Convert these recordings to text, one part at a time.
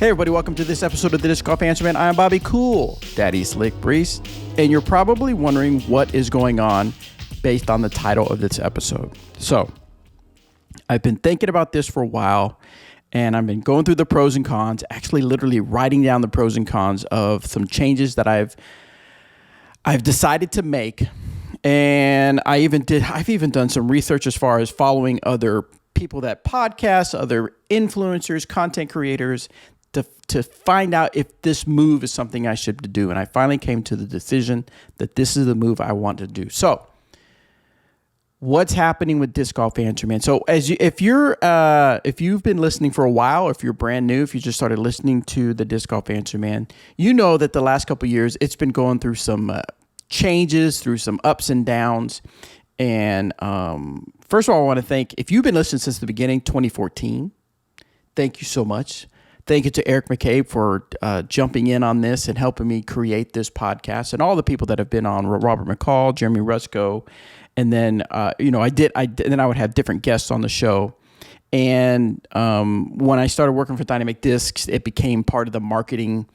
Hey everybody, welcome to this episode of the Disc Golf Answer Man. I'm Bobby Cool, Daddy Slick Breeze, and you're probably wondering what is going on based on the title of this episode. So, I've been thinking about this for a while, and I've been going through the pros and cons, actually literally writing down the pros and cons of some changes that I've decided to make. And I've even done some research as far as following other people that podcast, other influencers, content creators, to find out if this move is something I should do. And I finally came to the decision that this is the move I want to do. So what's happening with Disc Golf Answer Man? So if you've been listening for a while, or if you're brand new, if you just started listening to the Disc Golf Answer Man, you know that the last couple of years it's been going through some changes, through some ups and downs. And first of all, I want to thank, if you've been listening since the beginning, 2014, thank you so much. Thank you to Eric McCabe for jumping in on this and helping me create this podcast, and all the people that have been on, Robert McCall, Jeremy Rusko, and then I would have different guests on the show. And when I started working for Dynamic Discs, it became part of the marketing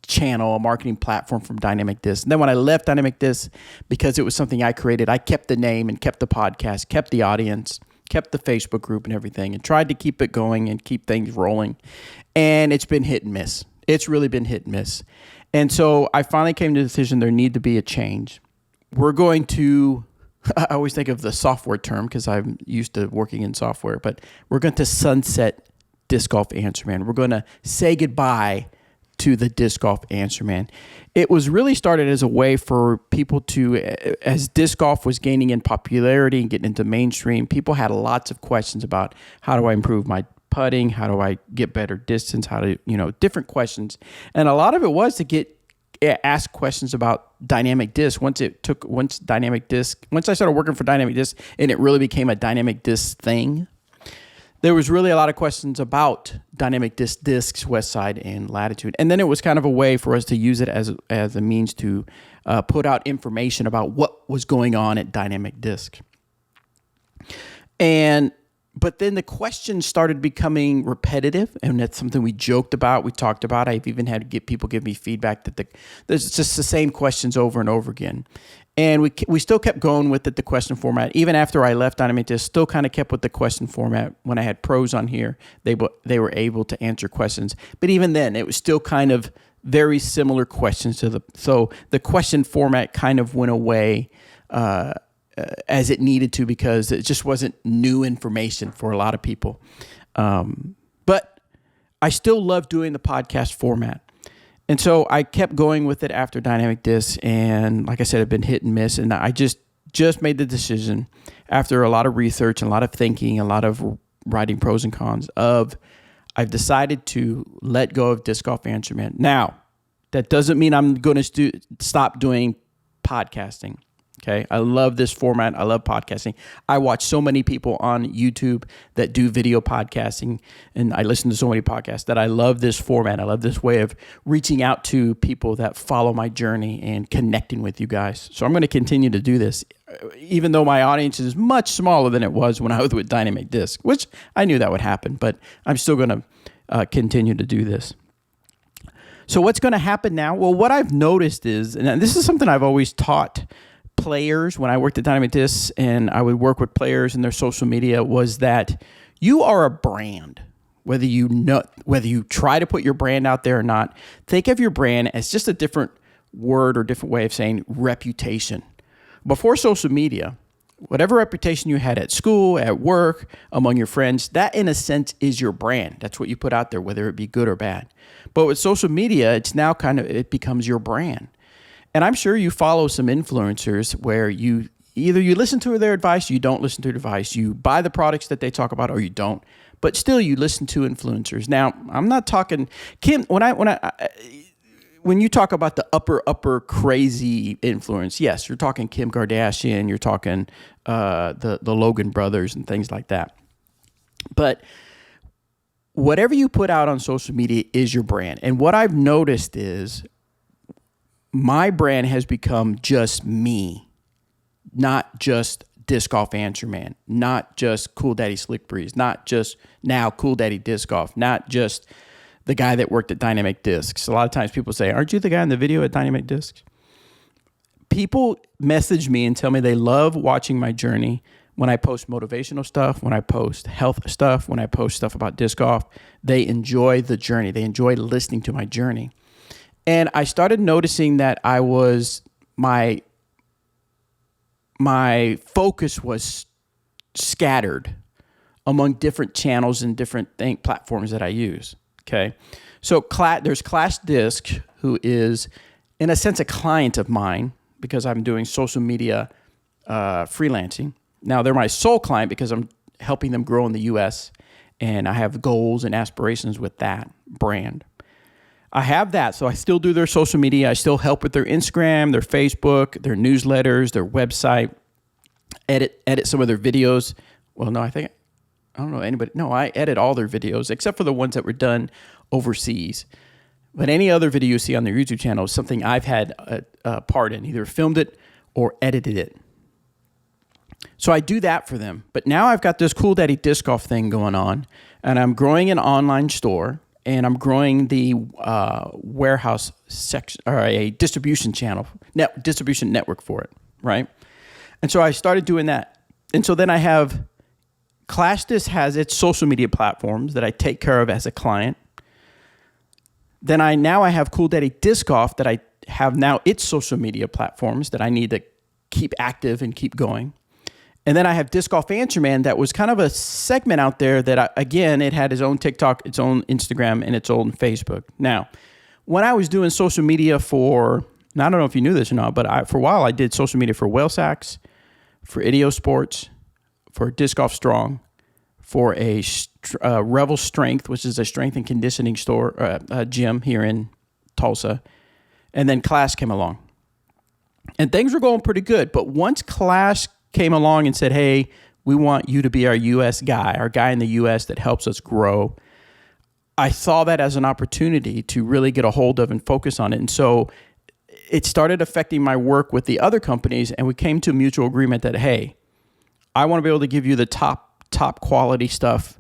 channel, a marketing platform from Dynamic Discs. And then when I left Dynamic Discs, because it was something I created, I kept the name and kept the podcast, kept the audience, kept the Facebook group and everything, and tried to keep it going and keep things rolling. And it's been hit and miss. It's really been hit and miss. And so I finally came to the decision there need to be a change. We're going to, I always think of the software term because I'm used to working in software, but we're going to sunset Disc Golf Answer Man. We're going to say goodbye to the Disc Golf Answer Man. It was really started as a way for people to, as disc golf was gaining in popularity and getting into mainstream, people had lots of questions about how do I improve my putting, how do I get better distance, how to, different questions. And a lot of it was to get asked questions about dynamic disc. Once I started working for Dynamic Disc and it really became a Dynamic Disc thing, there was really a lot of questions about Dynamic Discs, West Side and Latitude. And then it was kind of a way for us to use it as a means to put out information about what was going on at Dynamic Disc. But then the questions started becoming repetitive, and that's something we joked about, we talked about. I've even had to get people give me feedback that there's just the same questions over and over again. And we still kept going with it, the question format. Even after I left Dynamic Disc, still kind of kept with the question format. When I had pros on here, they were able to answer questions. But even then, it was still kind of very similar questions so the question format kind of went away as it needed to, because it just wasn't new information for a lot of people. But I still love doing the podcast format. And so I kept going with it after Dynamic Disc. And like I said, I've been hit and miss. And I just made the decision after a lot of research and a lot of thinking, a lot of writing pros and cons I've decided to let go of Disc Golf Answer Man. Now, that doesn't mean I'm going to stop doing podcasting. Okay, I love this format. I love podcasting. I watch so many people on YouTube that do video podcasting, and I listen to so many podcasts that I love this format. I love this way of reaching out to people that follow my journey and connecting with you guys. So I'm going to continue to do this, even though my audience is much smaller than it was when I was with Dynamic Disc, which I knew that would happen, but I'm still going to continue to do this. So what's going to happen now? Well, what I've noticed is, and this is something I've always taught players when I worked at Dynamic Disc, and I would work with players in their social media, was that you are a brand. Whether you try to put your brand out there or not, think of your brand as just a different word or different way of saying reputation. Before social media, whatever reputation you had at school, at work, among your friends, that in a sense is your brand. That's what you put out there, whether it be good or bad. But with social media, it's now it becomes your brand. And I'm sure you follow some influencers where you listen to their advice, you don't listen to their advice, you buy the products that they talk about, or you don't. But still, you listen to influencers. Now, I'm not talking Kim. When you talk about the upper crazy influence, yes, you're talking Kim Kardashian, you're talking the Logan brothers and things like that. But whatever you put out on social media is your brand. And what I've noticed is, my brand has become just me, not just Disc Golf Answer Man, not just Cool Daddy Slick Breeze, not just now Cool Daddy Disc Golf, not just the guy that worked at Dynamic Discs. A lot of times people say, aren't you the guy in the video at Dynamic Discs? People message me and tell me they love watching my journey when I post motivational stuff, when I post health stuff, when I post stuff about disc golf. They enjoy the journey. They enjoy listening to my journey. And I started noticing that my focus was scattered among different channels and different platforms that I use. Okay. So there's Clash Disc, who is in a sense a client of mine because I'm doing social media freelancing. Now they're my sole client because I'm helping them grow in the US and I have goals and aspirations with that brand. I have that. So I still do their social media. I still help with their Instagram, their Facebook, their newsletters, their website, edit some of their videos. Well, no, I don't know anybody. No, I edit all their videos except for the ones that were done overseas. But any other video you see on their YouTube channel is something I've had a part in, either filmed it or edited it. So I do that for them. But now I've got this Cool Daddy Disc Golf thing going on, and I'm growing an online store, and I'm growing the warehouse section, or a distribution channel, distribution network for it, right? And so I started doing that. And so then I have Clash Disc has its social media platforms that I take care of as a client. Then I have Cool Daddy Disc Golf that I have now its social media platforms that I need to keep active and keep going. And then I have Disc Golf Answer Man that was kind of a segment out there that, again, it had its own TikTok, its own Instagram, and its own Facebook. Now, when I was doing social media for, and I don't know if you knew this or not, but for a while I did social media for Whale Sacks, for Idio Sports, for Disc Golf Strong, for a Revel Strength, which is a strength and conditioning store, gym here in Tulsa. And then Clash came along. And things were going pretty good. But once Clash came along and said, hey, we want you to be our U.S. guy, our guy in the U.S. that helps us grow, I saw that as an opportunity to really get a hold of and focus on it. And so it started affecting my work with the other companies, and we came to a mutual agreement that, hey, I want to be able to give you the top quality stuff,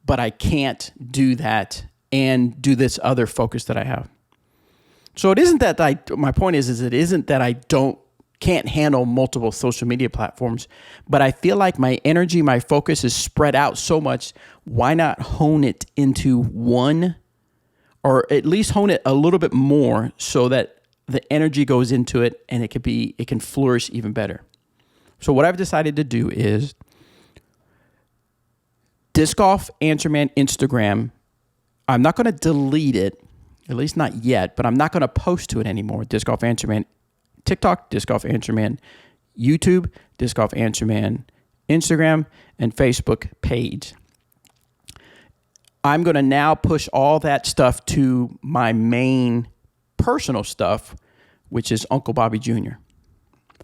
but I can't do that and do this other focus that I have. So it isn't that my point is it isn't that I can't handle multiple social media platforms, but I feel like my energy, my focus is spread out so much. Why not hone it into one, or at least hone it a little bit more so that the energy goes into it and it can flourish even better. So what I've decided to do is Disc Golf Answer Man Instagram. I'm not going to delete it, at least not yet, but I'm not going to post to it anymore. Disc Golf Answer Man TikTok, Disc Golf Answer Man YouTube, Disc Golf Answer Man Instagram, and Facebook page. I'm going to now push all that stuff to my main personal stuff, which is Uncle Bobby Jr.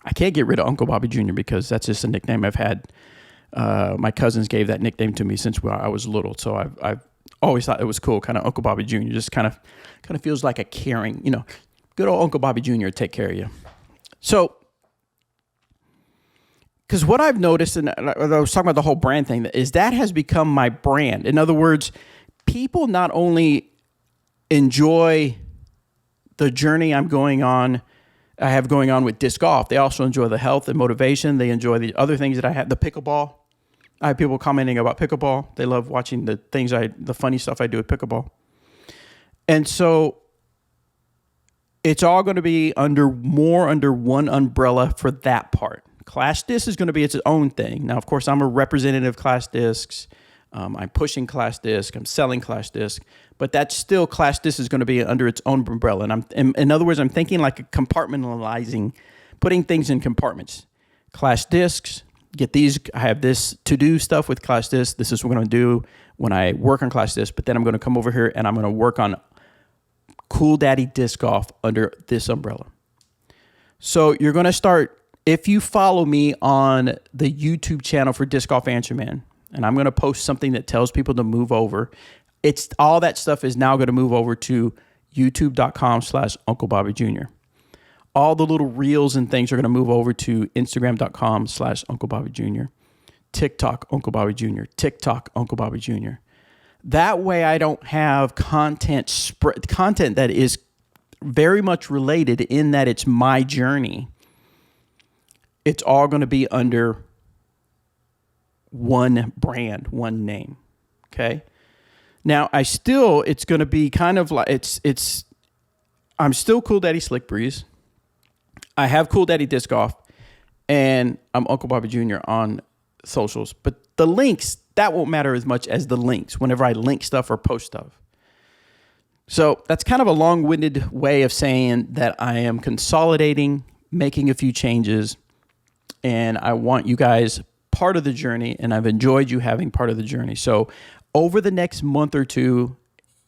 I can't get rid of Uncle Bobby Jr. because that's just a nickname I've had. My cousins gave that nickname to me since I was little, so I've always thought it was cool. Kind of Uncle Bobby Jr. just kind of feels like a caring, good old Uncle Bobby Jr. take care of you. So, because what I've noticed, and I was talking about the whole brand thing, is that has become my brand. In other words, people not only enjoy the journey I have going on with disc golf, they also enjoy the health and motivation. They enjoy the other things that I have, the pickleball. I have people commenting about pickleball. They love watching the funny stuff I do with pickleball. And so it's all going to be under one umbrella for that part. Clash Disc is going to be its own thing. Now, of course, I'm a representative of Clash Discs. I'm pushing Clash Disc. I'm selling Clash Disc. But that's still, Clash Disc is going to be under its own umbrella. And in other words, I'm thinking like a compartmentalizing, putting things in compartments. Clash Discs, get these. I have this to-do stuff with Clash Disc. This is what I'm going to do when I work on Clash Disc. But then I'm going to come over here and I'm going to work on Cool Daddy Disc Golf under this umbrella. So you're going to start, if you follow me on the YouTube channel for Disc Golf Answer Man, and I'm going to post something that tells people to move over, it's all that stuff is now going to move over to youtube.com/Uncle Bobby Jr. All the little reels and things are going to move over to Instagram.com/Uncle Bobby Jr. TikTok, Uncle Bobby Jr. TikTok, Uncle Bobby Jr. That way I don't have content that is very much related in that it's my journey. It's all going to be under one brand, one name. Okay. Now it's going to be kind of like, I'm still Cool Daddy Slick Breeze. I have Cool Daddy Disc Golf, and I'm Uncle Bobby Jr. on socials. But the links, that won't matter as much as the links whenever I link stuff or post stuff. So that's kind of a long-winded way of saying that I am consolidating, making a few changes, and I want you guys part of the journey, and I've enjoyed you having part of the journey. So over the next month or two,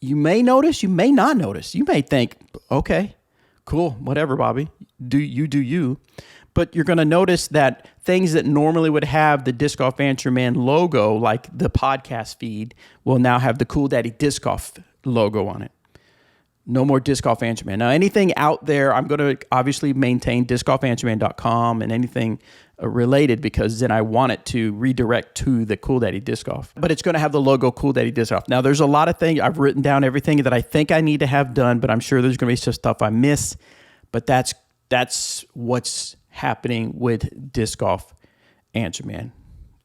you may notice, you may not notice. You may think, okay, cool, whatever, Bobby. Do you. But you're going to notice that things that normally would have the Disc Golf Answer Man logo, like the podcast feed, will now have the Cool Daddy Disc Golf logo on it. No more Disc Golf Answer Man. Now, anything out there, I'm going to obviously maintain discgolfanswerman.com and anything related, because then I want it to redirect to the Cool Daddy Disc Golf. But it's going to have the logo Cool Daddy Disc Golf. Now, there's a lot of things. I've written down everything that I think I need to have done, but I'm sure there's going to be some stuff I miss. But that's what's happening with Disc Golf Answer Man.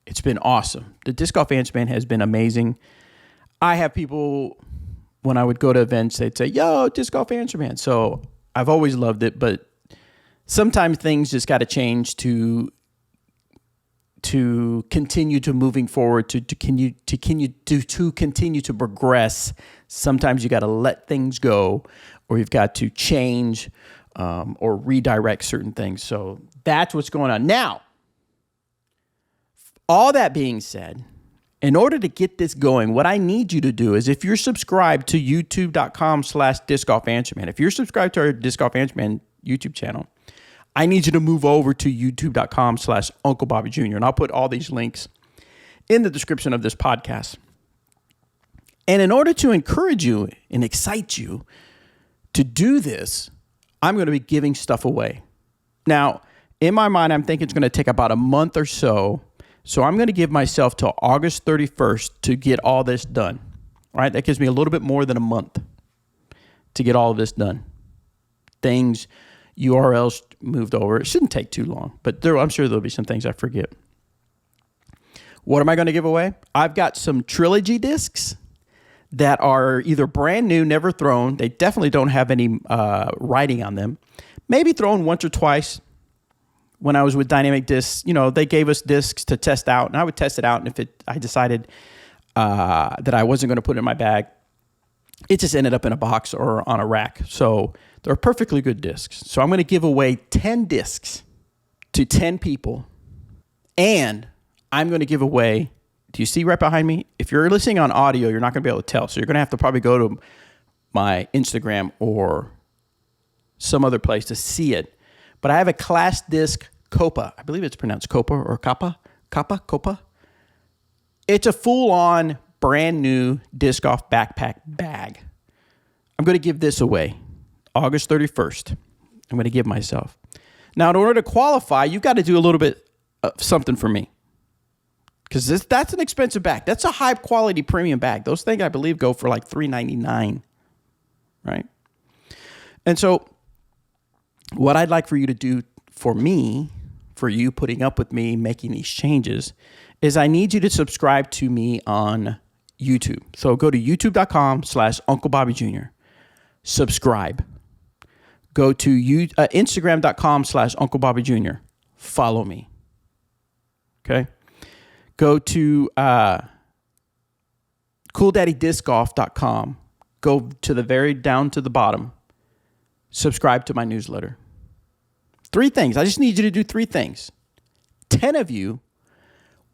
It's been awesome. The Disc Golf Answer Man has been amazing. I have people, when I would go to events, they'd say, yo, Disc Golf Answer Man. So I've always loved it, but sometimes things just got to change to continue to moving forward, to continue to progress. Sometimes you got to let things go, or you've got to change or redirect certain things. So that's what's going on. Now, all that being said, in order to get this going, what I need you to do is, if you're subscribed to youtube.com/Disc Golf Answer Man, if you're subscribed to our Disc Golf Answer Man YouTube channel, I need you to move over to youtube.com/Uncle Bobby Jr. And I'll put all these links in the description of this podcast. And in order to encourage you and excite you to do this, I'm going to be giving stuff away. Now, in my mind, I'm thinking it's going to take about a month or so. So I'm going to give myself till August 31st to get all this done. All right, that gives me a little bit more than a month to get all of this done. Things, URLs moved over. It shouldn't take too long, but I'm sure there'll be some things I forget. What am I going to give away? I've got some trilogy discs that are either brand new, never thrown. They definitely don't have any writing on them. Maybe thrown once or twice. When I was with Dynamic Discs, they gave us discs to test out, and I would test it out. And if I decided that I wasn't going to put it in my bag, it just ended up in a box or on a rack. So they're perfectly good discs. So I'm going to give away 10 discs to 10 people, and I'm going to give away. Do you see right behind me? If you're listening on audio, you're not going to be able to tell. So you're going to have to probably go to my Instagram or some other place to see it. But I have a Class Disc Copa. I believe it's pronounced Copa or Copa. It's a full-on, brand new disc golf backpack bag. I'm going to give this away August 31st. I'm going to give myself. Now, in order to qualify, you've got to do a little bit of something for me, because that's an expensive bag. That's a high-quality premium bag. Those things, I believe, go for like $3.99, right? And so what I'd like for you to do for me, for you putting up with me making these changes, is I need you to subscribe to me on YouTube. So go to youtube.com/Uncle Bobby Jr. Subscribe. Go to Instagram.com/Uncle Bobby Jr. Follow me. Okay. Go to CoolDaddyDiscGolf.com. Go to the very down to the bottom. Subscribe to my newsletter. 3 things. I just need you to do 3 things. 10 of you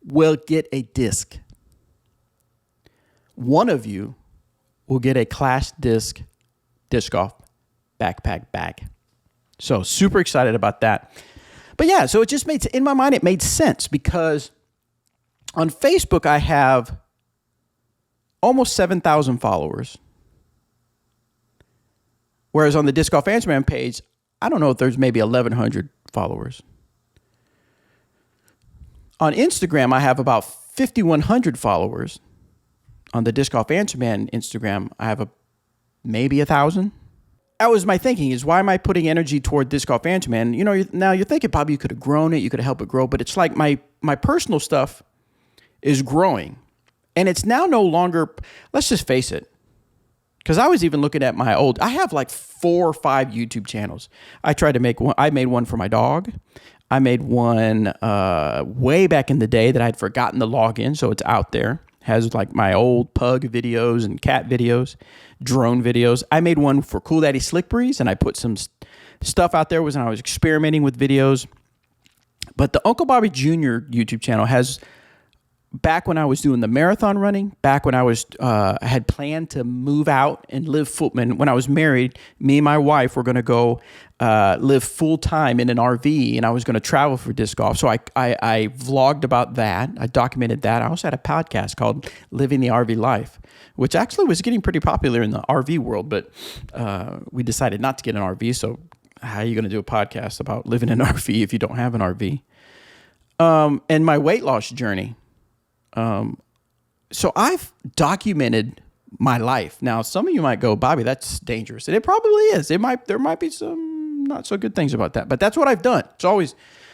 will get a disc. 1 of you will get a Class Disc Golf backpack bag. So super excited about that. But yeah, so it just made, in my mind, it made sense, because on Facebook, I have almost 7,000 followers. Whereas on the Disc Golf Answer Man page, I don't know if there's maybe 1,100 followers. On Instagram, I have about 5,100 followers on the Disc Golf Answer Man Instagram, I have maybe 1,000. That was my thinking, is why am I putting energy toward Disc Golf Answer Man? Now you're thinking, Bobby, you could have grown it, you could have helped it grow, but it's like my personal stuff is growing. And it's now no longer, let's just face it, because I was even looking at I have like 4 or 5 YouTube channels. I tried to make one. I made one for my dog. I made one way back in the day that I'd forgotten to log in, so it's out there. Has like my old pug videos and cat videos, drone videos. I made one for Cool Daddy Slick Breeze, and I put some stuff out there when I was experimenting with videos. But the Uncle Bobby Jr. YouTube channel has, back when I was doing the marathon running, back when I had planned to move out and live when I was married, me and my wife were going to go live full time in an RV, and I was going to travel for disc golf. So I vlogged about that. I documented that. I also had a podcast called Living the RV Life, which actually was getting pretty popular in the RV world, but we decided not to get an RV. So how are you going to do a podcast about living in an RV if you don't have an RV? And my weight loss journey. So I've documented my life. Now, some of you might go, Bobby, that's dangerous. And it probably is. There might be some not so good things about that, but that's what I've done.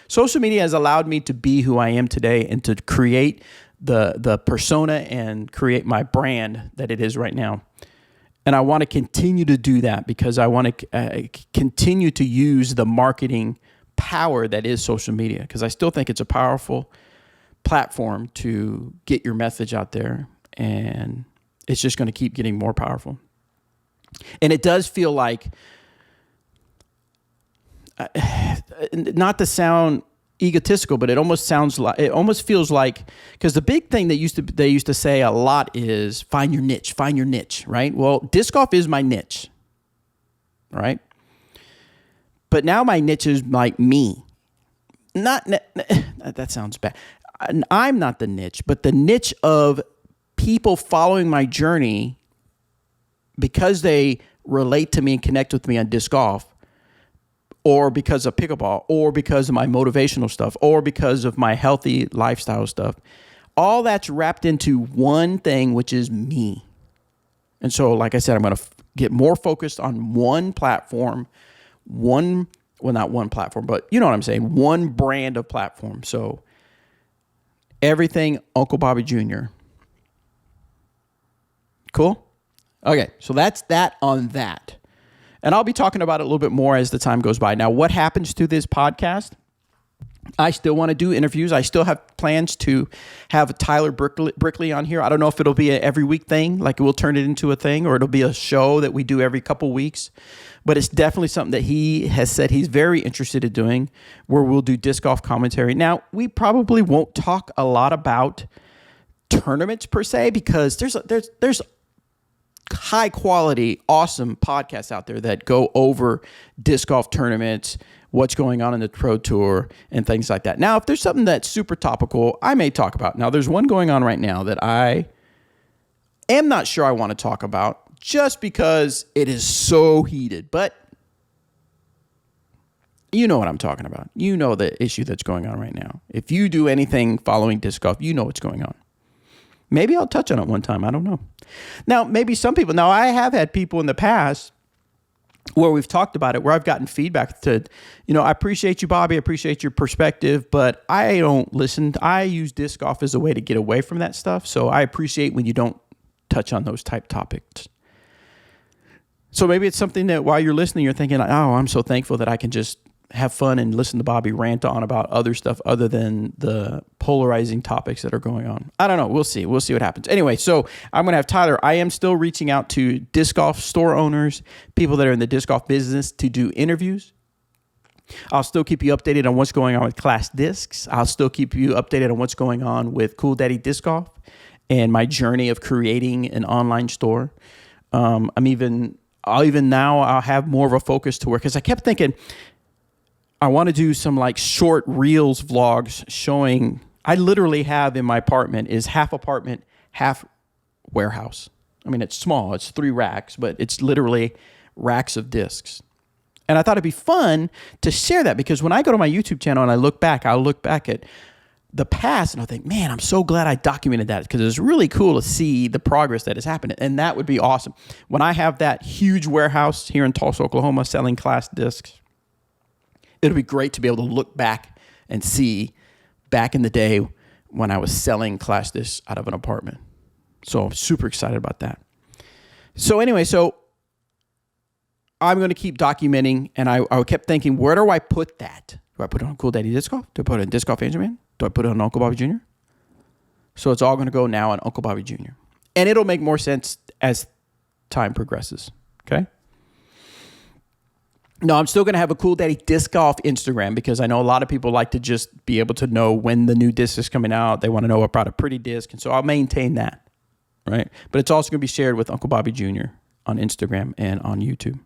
Social media has allowed me to be who I am today and to create the persona and create my brand that it is right now. And I want to continue to do that because I want to continue to use the marketing power that is social media, because I still think it's a powerful platform to get your message out there, and it's just going to keep getting more powerful. And it does feel like, not to sound egotistical, but it almost feels like, because the big thing that they used to say a lot is find your niche, right? Well, disc golf is my niche, right? But now my niche is like me. That sounds bad. I'm not the niche, but the niche of people following my journey because they relate to me and connect with me on disc golf, or because of pickleball, or because of my motivational stuff, or because of my healthy lifestyle stuff. All that's wrapped into one thing, which is me. And so, like I said, I'm going to get more focused on one platform, not one platform, but you know what I'm saying, one brand of platform. So everything Uncle Bobby Jr. Cool? Okay, so that's that on that. And I'll be talking about it a little bit more as the time goes by. Now, what happens to this podcast? I still want to do interviews. I still have plans to have Tyler Brickley on here. I don't know if it'll be an every week thing, like we'll turn it into a thing, or it'll be a show that we do every couple weeks. But it's definitely something that he has said he's very interested in doing, where we'll do disc golf commentary. Now, we probably won't talk a lot about tournaments per se, because there's high quality, awesome podcasts out there that go over disc golf tournaments, what's going on in the Pro Tour, and things like that. Now, if there's something that's super topical, I may talk about. Now, there's one going on right now that I am not sure I want to talk about, just because it is so heated. But you know what I'm talking about. You know the issue that's going on right now. If you do anything following disc golf, you know what's going on. Maybe I'll touch on it one time. I don't know. Now, maybe some people. Now, I have had people in the past where we've talked about it, where I've gotten feedback to, I appreciate you, Bobby. I appreciate your perspective, but I don't listen. I use disc golf as a way to get away from that stuff. So I appreciate when you don't touch on those type topics. So maybe it's something that while you're listening, you're thinking, oh, I'm so thankful that I can just have fun and listen to Bobby rant on about other stuff other than the polarizing topics that are going on. I don't know. We'll see. We'll see what happens. Anyway, so I'm going to have Tyler. I am still reaching out to disc golf store owners, people that are in the disc golf business, to do interviews. I'll still keep you updated on what's going on with Class Discs. I'll still keep you updated on what's going on with Cool Daddy Disc Golf and my journey of creating an online store. I'll have more of a focus to work, because I kept thinking I want to do some like short reels vlogs showing. I literally have in my apartment is half apartment, half warehouse. I mean, it's small. It's 3 racks, but it's literally racks of discs. And I thought it'd be fun to share that, because when I go to my YouTube channel and I'll look back at the past, and I think, man, I'm so glad I documented that, because it's really cool to see the progress that has happened. And that would be awesome. When I have that huge warehouse here in Tulsa, Oklahoma, selling class discs, it'll be great to be able to look back and see back in the day when I was selling class discs out of an apartment. So I'm super excited about that. So anyway, I'm going to keep documenting, and I kept thinking, where do I put that? Do I put it on Cool Daddy Disc Golf? Do I put it on Disc Golf Angel Man? Do I put it on Uncle Bobby Jr.? So it's all going to go now on Uncle Bobby Jr. And it'll make more sense as time progresses, okay? No, I'm still going to have a Cool Daddy Disc Golf Instagram, because I know a lot of people like to just be able to know when the new disc is coming out. They want to know about a pretty disc, and so I'll maintain that, right? But it's also going to be shared with Uncle Bobby Jr. on Instagram and on YouTube.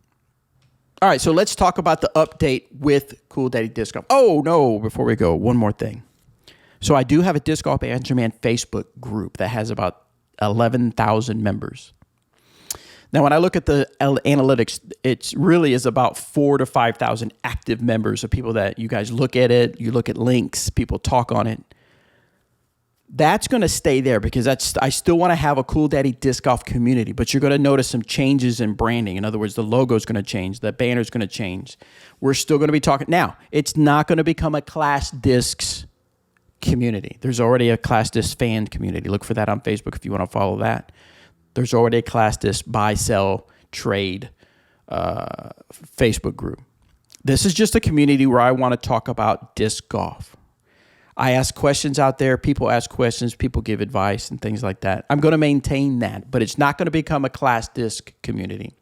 All right, so let's talk about the update with Cool Daddy Disc Golf. Oh, no, before we go, one more thing. So I do have a Disc Golf Angel Man Facebook group that has about 11,000 members. Now, when I look at the analytics, it really is about 4,000 to 5,000 active members of people that you guys look at it, you look at links, people talk on it. That's going to stay there, because I still want to have a Cool Daddy Disc Golf community, but you're going to notice some changes in branding. In other words, the logo is going to change. The banner is going to change. We're still going to be talking. Now, it's not going to become a Class Discs community. There's already a Class Disc fan community. Look for that on Facebook if you want to follow that. There's already a Class Disc buy, sell, trade Facebook group. This is just a community where I want to talk about disc golf. I ask questions out there. People ask questions. People give advice and things like that. I'm going to maintain that, but it's not going to become a Class Disc community.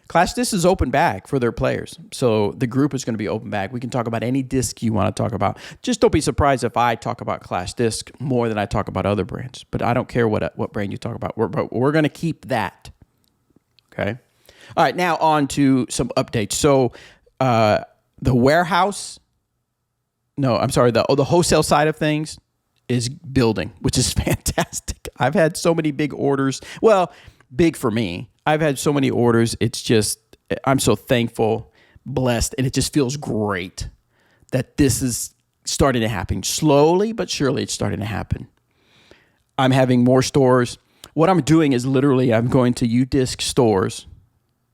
Class Disc is open bag for their players. So the group is going to be open bag. We can talk about any disc you want to talk about. Just don't be surprised if I talk about Class Disc more than I talk about other brands. But I don't care what brand you talk about. We're going to keep that. Okay? All right, now on to some updates. So the warehouse... No, I'm sorry. The wholesale side of things is building, which is fantastic. I've had so many big orders. Well, big for me. I've had so many orders. It's just, I'm so thankful, blessed, and it just feels great that this is starting to happen. Slowly, but surely it's starting to happen. I'm having more stores. What I'm doing is literally I'm going to UDisc stores.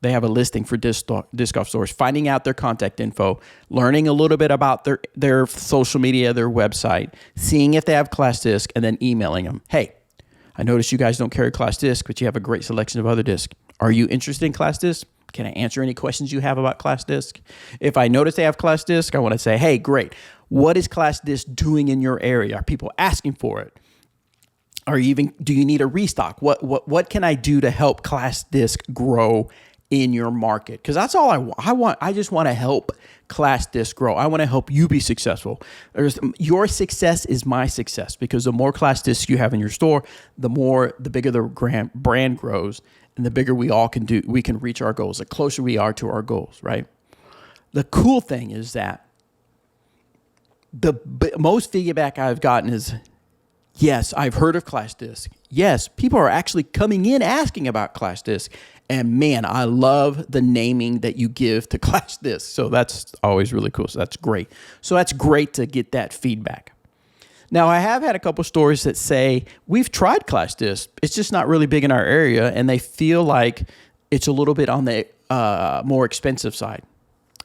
They have a listing for disc golf stores, finding out their contact info, learning a little bit about their social media, their website, seeing if they have Class Disc, and then emailing them. Hey, I noticed you guys don't carry Class Disc, but you have a great selection of other discs. Are you interested in Class Disc? Can I answer any questions you have about Class Disc? If I notice they have Class Disc, I want to say, hey, great. What is Class Disc doing in your area? Are people asking for it? Do you need a restock? What can I do to help Class Disc grow in your market? Because that's all I want. I just want to help Class Disc grow. I want to help you be successful. Your success is my success, because the more Class Discs you have in your store, the bigger the brand grows, and the bigger we can reach our goals, the closer we are to our goals, right? The cool thing is that the most feedback I've gotten is, yes, I've heard of Class Disc. Yes, people are actually coming in asking about Class Disc. And man, I love the naming that you give to Class Disc. So that's always really cool. So that's great. So that's great to get that feedback. Now, I have had a couple stories that say, we've tried Class Disc. It's just not really big in our area. And they feel like it's a little bit on the more expensive side.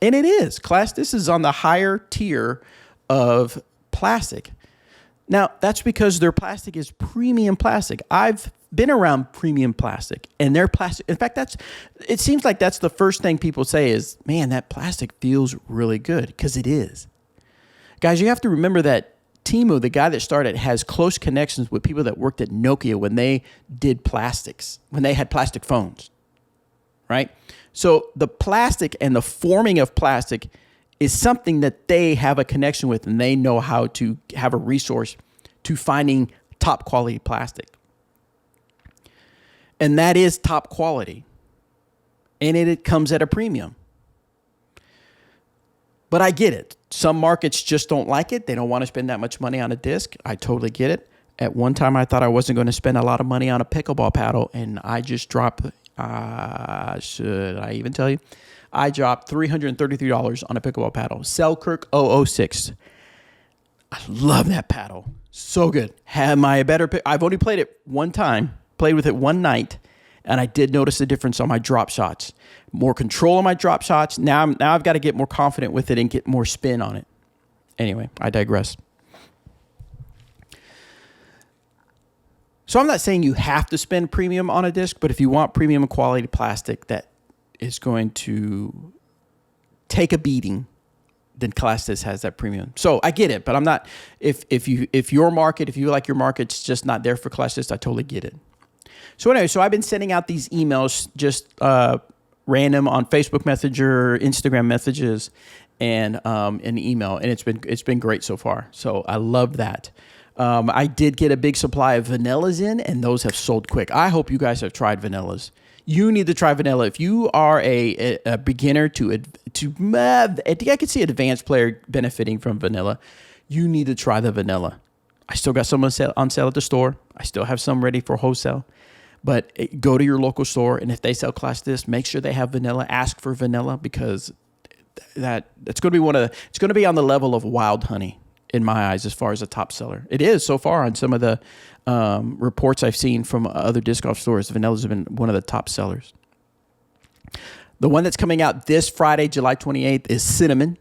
And it is. Class Disc is on the higher tier of plastic. Now, that's because their plastic is premium plastic. I've been around premium plastic, and their plastic, in fact, it seems like that's the first thing people say is, man, that plastic feels really good, because it is. Guys, you have to remember that Timo, the guy that started, has close connections with people that worked at Nokia when they did plastics, when they had plastic phones, right? So the plastic and the forming of plastic is something that they have a connection with, and they know how to have a resource to finding top quality plastic. And that is top quality. And it comes at a premium. But I get it. Some markets just don't like it. They don't want to spend that much money on a disc. I totally get it. At one time, I thought I wasn't going to spend a lot of money on a pickleball paddle, and I just dropped, should I even tell you? I dropped $333 on a pickleball paddle. Selkirk 006. I love that paddle. So good. Have my better. I've only played it one time. Played with it one night, and I did notice a difference on my drop shots. More control on my drop shots. Now I've got to get more confident with it and get more spin on it. Anyway, I digress. So I'm not saying you have to spend premium on a disc, but if you want premium quality plastic that is going to take a beating, then Class Disc has that premium. So I get it, but I'm not. If your market, if you like your market's just not there for Class Disc, I totally get it. So anyway, so I've been sending out these emails just random on Facebook Messenger, Instagram messages, and an email, and it's been great so far. So I love that. I did get a big supply of vanillas in, and those have sold quick. I hope you guys have tried vanillas. You need to try vanilla. If you are a beginner I could see an advanced player benefiting from vanilla. You need to try the vanilla. I still got some on sale at the store. I still have some ready for wholesale. But go to your local store, and if they sell Class Disc, make sure they have vanilla. Ask for vanilla, because it's going to be it's going to be on the level of wild honey in my eyes as far as a top seller. It is so far on some of the reports I've seen from other disc golf stores. Vanilla's have been one of the top sellers. The one that's coming out this Friday, July 28th, is cinnamon.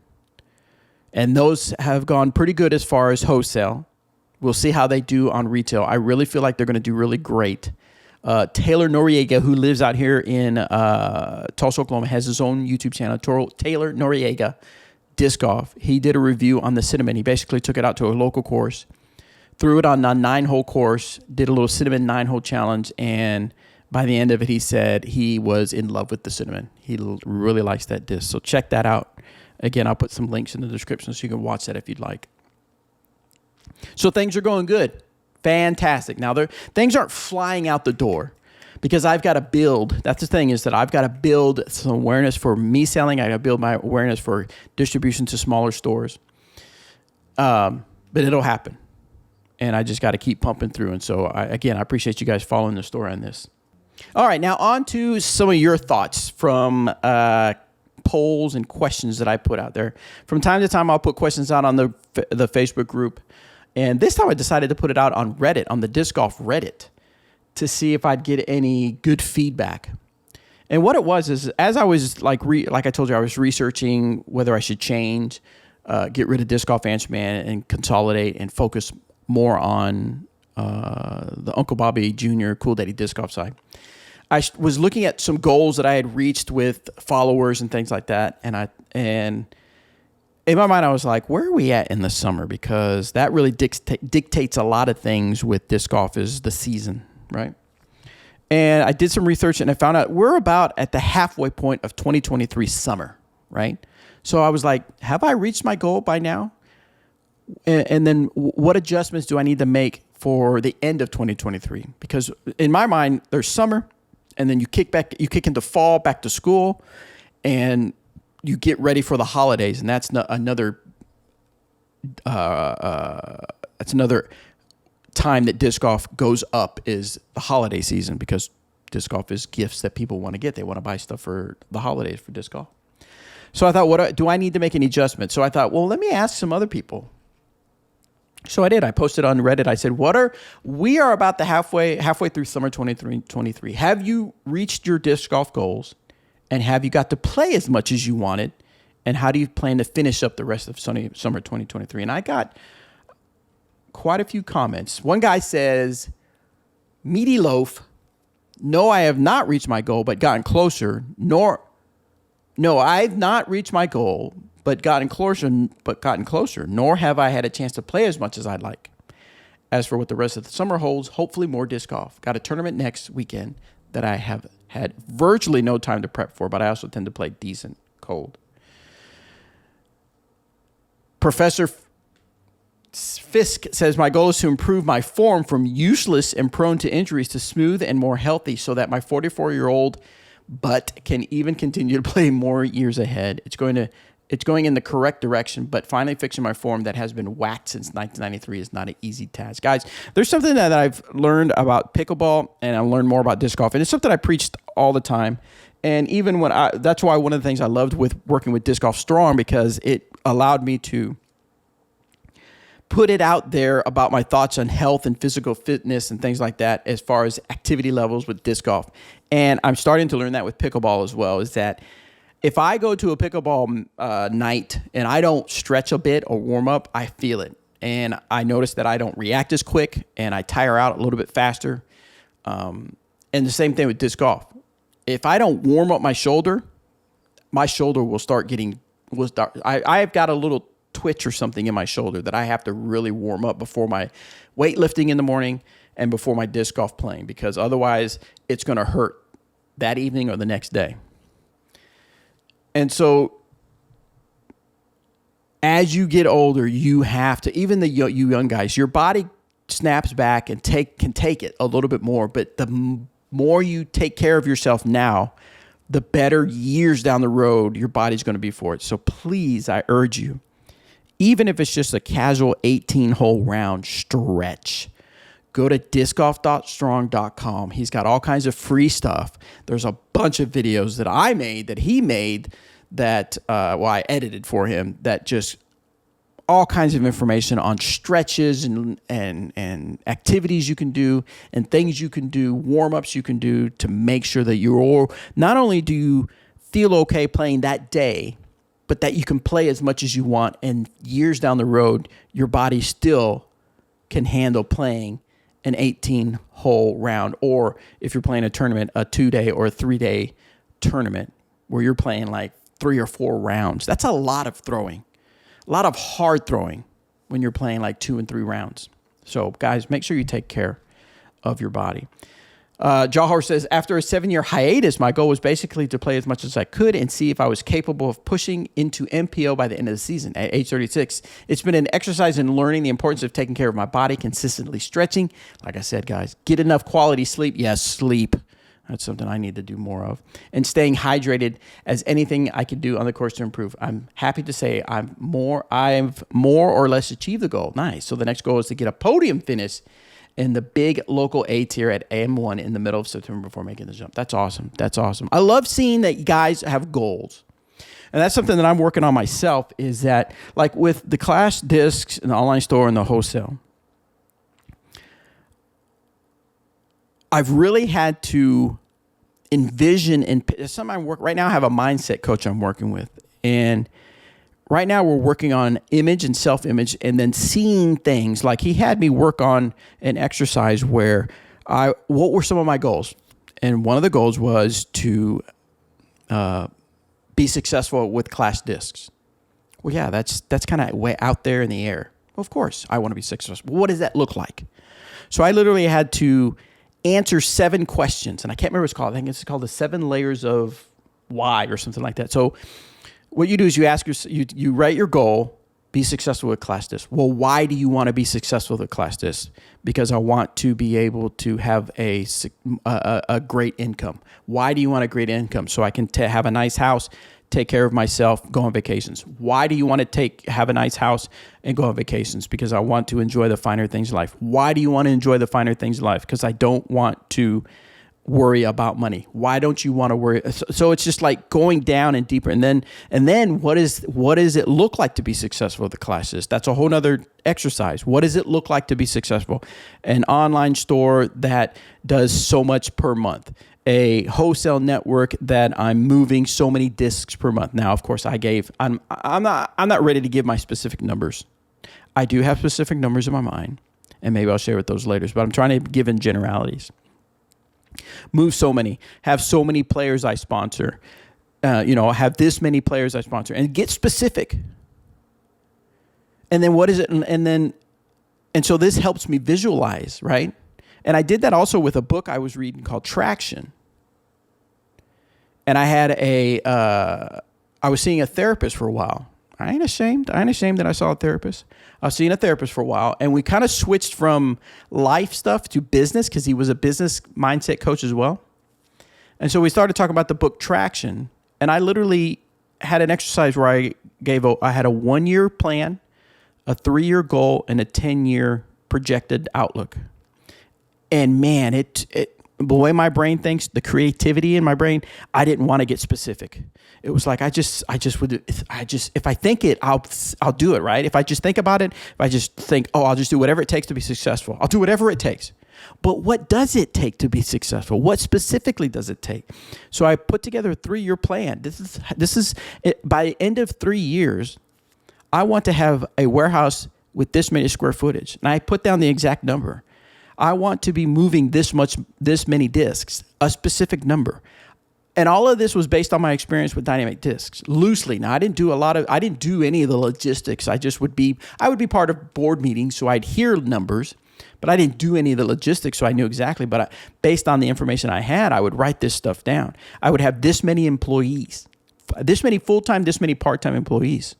And those have gone pretty good as far as wholesale. We'll see how they do on retail. I really feel like they're going to do really great. Taylor Noriega, who lives out here in Tulsa, Oklahoma, has his own YouTube channel, Taylor Noriega Disc Golf. He did a review on the cinnamon. He basically took it out to a local course, threw it on a 9-hole course, did a little cinnamon 9-hole challenge, and by the end of it, he said he was in love with the cinnamon. He really likes that disc. So check that out. Again, I'll put some links in the description so you can watch that if you'd like. So things are going good. Fantastic. Now, things aren't flying out the door because I've got to build. That's the thing, is that I've got to build some awareness for me selling. I got to build my awareness for distribution to smaller stores. But it'll happen. And I just got to keep pumping through. And so, I appreciate you guys following the story on this. All right, now on to some of your thoughts from polls and questions that I put out there. From time to time, I'll put questions out on the Facebook group. And this time I decided to put it out on Reddit, on the Disc Golf Reddit, to see if I'd get any good feedback. And what it was is, as I was like I told you, I was researching whether I should change, get rid of Disc Golf Answer Man and consolidate and focus more on the Uncle Bobby Jr. Cool Daddy Disc Golf side. I was looking at some goals that I had reached with followers and things like that, and in my mind, I was like, where are we at in the summer? Because that really dictates a lot of things with disc golf, is the season, right? And I did some research, and I found out we're about at the halfway point of 2023 summer, right? So I was like, have I reached my goal by now? And then what adjustments do I need to make for the end of 2023? Because in my mind, there's summer, and then you kick into fall, back to school, and you get ready for the holidays, and that's another time that disc golf goes up, is the holiday season, because disc golf is gifts that people want to get. They want to buy stuff for the holidays for disc golf. So I thought, do I need to make any adjustments? So I thought, well, let me ask some other people. So I did. I posted on Reddit. I said, we are about the halfway through summer 2023. Have you reached your disc golf goals? And have you got to play as much as you wanted? And how do you plan to finish up the rest of summer 2023? And I got quite a few comments. One guy says, Meaty Loaf, no, I have not reached my goal, but gotten closer. No, I've not reached my goal, but gotten closer. Nor have I had a chance to play as much as I'd like. As for what the rest of the summer holds, hopefully more disc golf. Got a tournament next weekend that I have had virtually no time to prep for, but I also tend to play decent cold. Professor Fisk says, my goal is to improve my form from useless and prone to injuries to smooth and more healthy, so that my 44-year-old butt can even continue to play more years ahead. It's going in the correct direction, but finally fixing my form that has been whacked since 1993 is not an easy task. Guys, there's something that I've learned about pickleball, and I learned more about disc golf, and it's something I preached all the time. And even that's why one of the things I loved with working with Disc Golf Strong, because it allowed me to put it out there about my thoughts on health and physical fitness and things like that as far as activity levels with disc golf. And I'm starting to learn that with pickleball as well, is that if I go to a pickleball night and I don't stretch a bit or warm up, I feel it. And I notice that I don't react as quick and I tire out a little bit faster. And the same thing with disc golf. If I don't warm up my shoulder will start getting, I've got a little twitch or something in my shoulder that I have to really warm up before my weightlifting in the morning and before my disc golf playing, because otherwise it's going to hurt that evening or the next day. And so as you get older, you have to, even you young guys, your body snaps back and can take it a little bit more. But the more you take care of yourself now, the better years down the road your body's going to be for it. So please, I urge you, even if it's just a casual 18-hole round, stretch. Go to discgolf.strong.com. He's got all kinds of free stuff. There's a bunch of videos that I made, that he made, that I edited for him, that just all kinds of information on stretches and activities you can do and things you can do, warm-ups you can do to make sure that you're, not only do you feel okay playing that day, but that you can play as much as you want, and years down the road, your body still can handle playing an 18-hole round, or if you're playing a tournament, a 2-day or a 3-day tournament where you're playing like 3 or 4 rounds. That's a lot of throwing, a lot of hard throwing when you're playing like 2 and 3 rounds. So guys, make sure you take care of your body. Jawhor says, after a 7-year hiatus, my goal was basically to play as much as I could and see if I was capable of pushing into MPO by the end of the season. At age 36, it's been an exercise in learning the importance of taking care of my body, consistently stretching. Like I said, guys, get enough quality sleep. Yes, sleep. That's something I need to do more of. And staying hydrated as anything I can do on the course to improve. I'm happy to say I've more or less achieved the goal. Nice. So the next goal is to get a podium finish in the big local A tier at AM1 in the middle of September before making the jump. That's awesome. That's awesome. I love seeing that you guys have goals. And that's something that I'm working on myself, is that like with the Clash discs and the online store and the wholesale, I've really had to envision, and something I work right now. I have a mindset coach I'm working with, and right now we're working on image and self-image, and then seeing things. Like he had me work on an exercise where what were some of my goals, and one of the goals was to be successful with Clash discs. Well, yeah, that's kind of way out there in the air. Well, of course, I want to be successful. What does that look like? So I literally had to answer 7 questions, and I can't remember what it's called. I think it's called the 7 layers of why or something like that. So what you do is you ask you write your goal, be successful with Clash disc. Well, why do you want to be successful with Clash disc? Because I want to be able to have a great income. Why do you want a great income? So I can have a nice house, take care of myself, go on vacations. Why do you want to have a nice house and go on vacations? Because I want to enjoy the finer things of life. Why do you want to enjoy the finer things of life? Because I don't want to worry about money. Why don't you want to worry? So it's just like going down and deeper. And then what does it look like to be successful with the classes? That's a whole nother exercise. What does it look like to be successful? An online store that does so much per month. A wholesale network that I'm moving so many discs per month. Now, of course, I'm not ready to give my specific numbers. I do have specific numbers in my mind, and maybe I'll share with those later, but I'm trying to give in generalities. Move so many, have so many players I sponsor, have this many players I sponsor, and get specific. And then what is it? And so this helps me visualize, right? And I did that also with a book I was reading called Traction. And I had I was seeing a therapist for a while. I ain't ashamed that I saw a therapist. I was seeing a therapist for a while, and we kind of switched from life stuff to business because he was a business mindset coach as well. And so we started talking about the book Traction, and I literally had an exercise where I had a 1-year plan, a 3-year goal, and a 10-year projected outlook. And man, the way my brain thinks, the creativity in my brain, I didn't want to get specific. It was like, if I think it, I'll do it, right? If I just think about it, if I just think, I'll just do whatever it takes to be successful. I'll do whatever it takes. But what does it take to be successful? What specifically does it take? So I put together a 3-year plan. This is by the end of 3 years, I want to have a warehouse with this many square footage. And I put down the exact number. I want to be moving this many discs, a specific number. And all of this was based on my experience with dynamic discs, loosely. Now, I didn't do any of the logistics. I would be part of board meetings, so I'd hear numbers, but I didn't do any of the logistics, so I knew exactly. But based on the information I had, I would write this stuff down. I would have this many employees, this many full-time, this many part-time employees.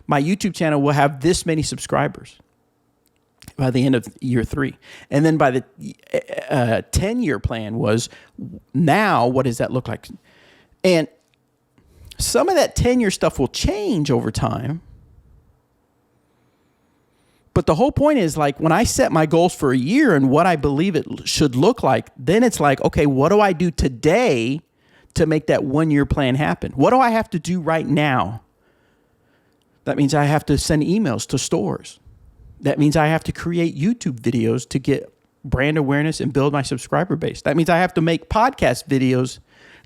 My YouTube channel will have this many subscribers by the end of year 3. And then by the 10-year plan was, now what does that look like? And some of that 10-year stuff will change over time. But the whole point is, like, when I set my goals for a year and what I believe it should look like, then it's like, okay, what do I do today to make that 1-year plan happen? What do I have to do right now? That means I have to send emails to stores. That means I have to create YouTube videos to get brand awareness and build my subscriber base. That means I have to make podcast videos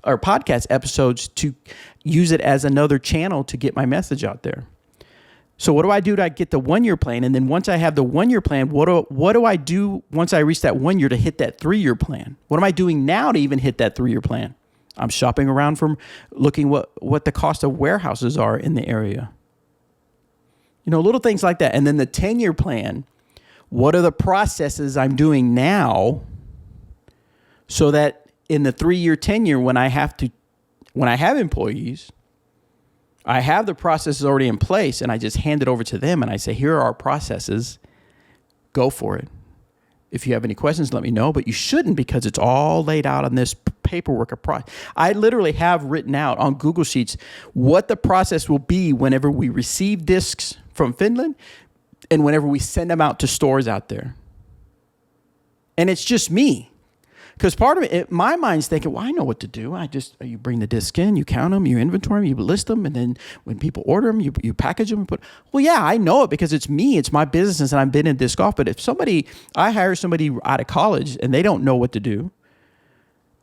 or podcast episodes to use it as another channel to get my message out there. So what do I do to get the 1-year plan? And then once I have the 1-year plan, what do I do once I reach that 1 year to hit that 3-year plan? What am I doing now to even hit that 3-year plan? I'm shopping around from looking what the cost of warehouses are in the area. You know, little things like that. And then the 10-year plan, what are the processes I'm doing now so that in the 3-year, 10-year, when I have employees, I have the processes already in place and I just hand it over to them and I say, here are our processes, go for it. If you have any questions, let me know, but you shouldn't, because it's all laid out on this paperwork. I literally have written out on Google Sheets what the process will be whenever we receive discs from Finland and whenever we send them out to stores out there. And it's just me. Because part of it, my mind's thinking, well, I know what to do. You bring the disc in, you count them, you inventory them, you list them, and then when people order them, you package them and put. Well, yeah, I know it because it's me, it's my business, and I've been in disc golf. But if I hire somebody out of college and they don't know what to do,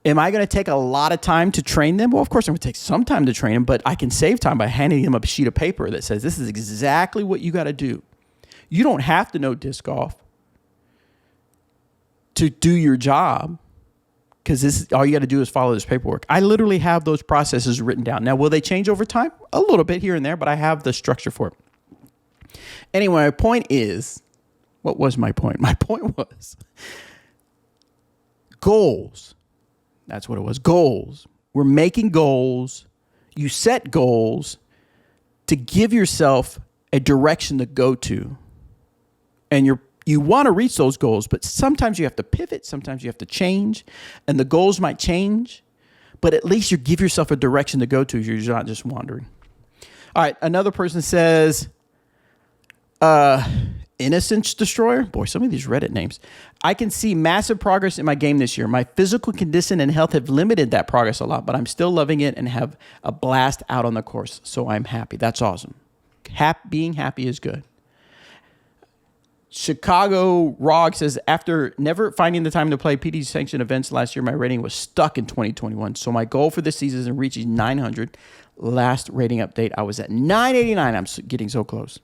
am I going to take a lot of time to train them? Well, of course, I'm going to take some time to train them, but I can save time by handing them a sheet of paper that says, this is exactly what you got to do. You don't have to know disc golf to do your job, because all you got to do is follow this paperwork. I literally have those processes written down. Now, will they change over time? A little bit here and there, but I have the structure for it. Anyway, my point is, what was my point? My point was goals. That's what it was. Goals. We're making goals. You set goals to give yourself a direction to go to. And you want to reach those goals, but sometimes you have to pivot. Sometimes you have to change. And the goals might change, but at least you give yourself a direction to go to. You're not just wandering. All right. Another person says, Innocence Destroyer. Boy, some of these Reddit names. I can see massive progress in my game this year. My physical condition and health have limited that progress a lot, but I'm still loving it and have a blast out on the course. So I'm happy. That's awesome. Being happy is good. Chicago Rog says, after never finding the time to play PD sanctioned events last year, my rating was stuck in 2021. So my goal for this season is reaching 900. Last rating update, I was at 989. I'm getting so close.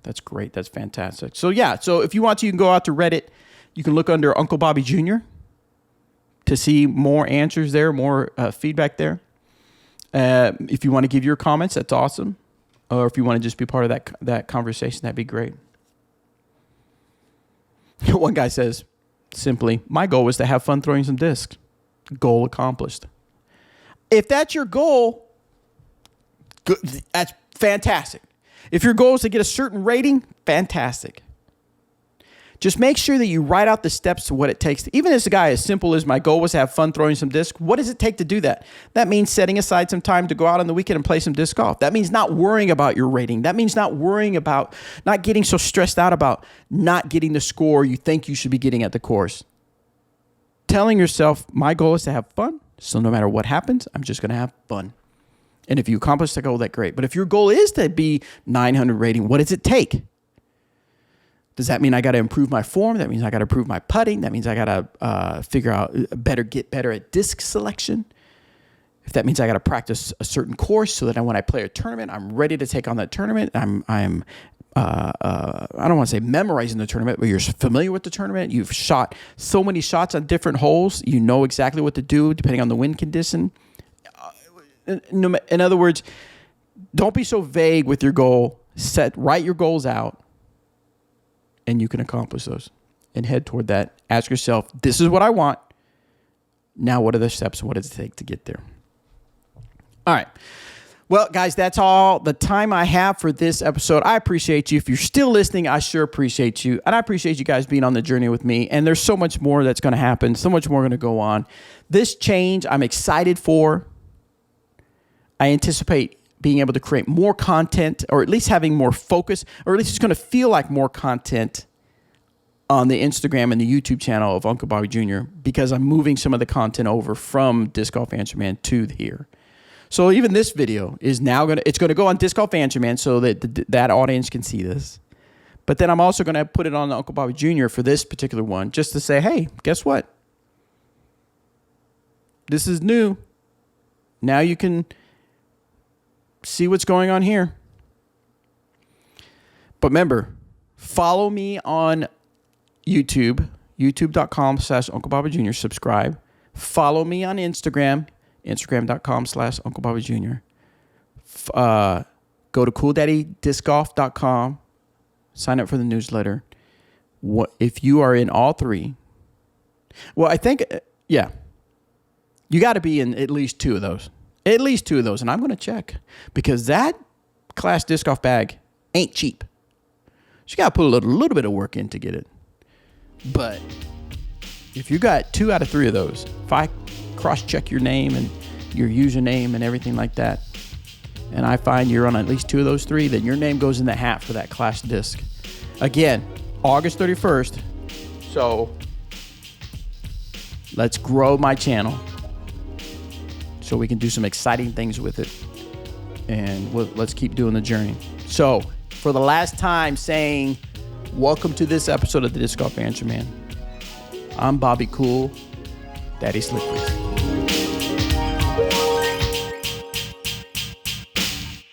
That's great. That's fantastic. So yeah, so if you want to, you can go out to Reddit. You can look under Uncle Bobby Jr. to see more answers there, more feedback there. If you want to give your comments, that's awesome. Or if you want to just be part of that conversation, that'd be great. One guy says, simply, my goal was to have fun throwing some discs. Goal accomplished. If that's your goal, good, that's fantastic. If your goal is to get a certain rating, fantastic. Just make sure that you write out the steps to what it takes. Even as a guy as simple as my goal was to have fun throwing some discs, what does it take to do that? That means setting aside some time to go out on the weekend and play some disc golf. That means not worrying about your rating. That means not getting so stressed out about not getting the score you think you should be getting at the course. telling yourself, my goal is to have fun. So no matter what happens, I'm just going to have fun. And if you accomplish the goal, that's great. But if your goal is to be 900 rating, what does it take? Does that mean I got to improve my form? That means I got to improve my putting. That means I got to figure out get better at disc selection. If that means I got to practice a certain course so that when I play a tournament, I'm ready to take on that tournament. I don't want to say memorizing the tournament, but you're familiar with the tournament. You've shot so many shots on different holes. You know exactly what to do depending on the wind condition. In other words, don't be so vague with your goal. Write your goals out, and you can accomplish those and head toward that. Ask yourself, this is what I want. Now, what are the steps? What does it take to get there? All right. Well, guys, that's all the time I have for this episode. I appreciate you. If you're still listening, I sure appreciate you. And I appreciate you guys being on the journey with me. And there's so much more that's going to happen, so much more going to go on. This change I'm excited for. I anticipate being able to create more content, or at least having more focus, or at least it's going to feel like more content on the Instagram and the YouTube channel of Uncle Bobby Jr. because I'm moving some of the content over from Disc Golf Answer Man to here. So even this video is now going to go on Disc Golf Answer Man so that that audience can see this. But then I'm also going to put it on Uncle Bobby Jr. for this particular one, just to say, hey, guess what? This is new. Now you can see what's going on here. But remember, follow me on YouTube, youtube.com/Uncle Bobby Jr. Subscribe. Follow me on Instagram, Instagram.com/Uncle Bobby Jr. Go to CoolDaddyDiscGolf.com. Sign up for the newsletter. If you are in all three? Well, I think, yeah. You got to be in at least two of those. At least two of those. And I'm going to check. Because that Class Disc Golf bag ain't cheap. So you got to put a little bit of work in to get it. But if you got 2 out of 3 of those, if I cross-check your name and your username and everything like that, and I find you're on at least 2 of those 3, then your name goes in the hat for that Class Disc. Again, August 31st. So let's grow my channel so we can do some exciting things with it. And let's keep doing the journey. So for the last time saying, welcome to this episode of the Disc Golf Answer Man. I'm Bobby Cool, Daddy Slick Wrist.